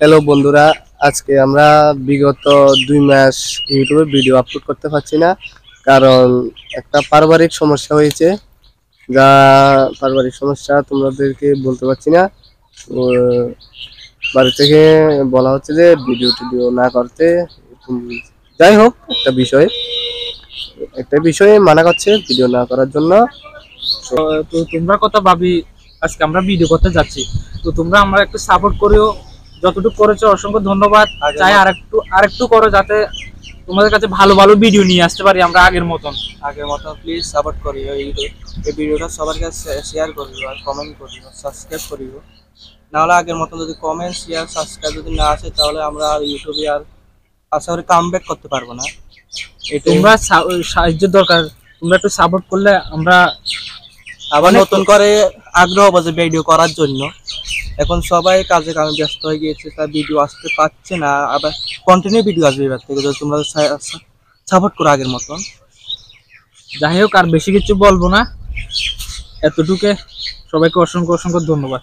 Hello বন্ধুরা, আজকে আমরা বিগত 2 মাস ইউটিউবে ভিডিও আপলোড করতে পারছি না, কারণ একটা পারিবারিক সমস্যা হয়েছে। যা পারিবারিক সমস্যা তোমাদেরকে বলতে পারছি না। তো বাড়ি থেকে বলা হচ্ছে যে ভিডিও না করতে। যাই হোক, একটা বিষয়ে মানা করছে ভিডিও না করার জন্য। তো তোমরা কথা ভাবি, আজকে আমরা ভিডিও করতে যাচ্ছি। তো তোমরা আমরা একটু সাপোর্ট করিও, যতটুকু করেছো অসংখ্য ধন্যবাদ। চাই আরেকটু করো, যাতে তোমাদের কাছে ভালো ভালো ভিডিও নিয়ে আসতে পারি আমরা আগের মতন। প্লিজ সাপোর্ট করিও। এই ভিডিওটা সবার কাছে শেয়ার করিও আর কমেন্ট করিও, সাবস্ক্রাইব করিও। নাহলে আগের মতন যদি কমেন্ট শেয়ার সাবস্ক্রাইব যদি না আসে, তাহলে আমরা আর ইউটিউবে আর আশা করি কামব্যাক করতে পারবো না। তোমরা সাহায্যের দরকার, তোমরা একটু সাপোর্ট করলে আমরা আবার নতুন করে আগ্রহ বাজে ভিডিও করার জন্য। এখন সবাই কাজে কামে ব্যস্ত হয়ে গিয়েছে, তার ভিডিও আসতে পারছে না। আবার কন্টিনিউ ভিডিও আসবে এবার থেকে, যদি তোমরা সাপোর্ট করো আগের মতন। যাই হোক, আর বেশি কিছু বলবো না, এতটুকু। সবাইকে অসংখ্য অসংখ্য ধন্যবাদ।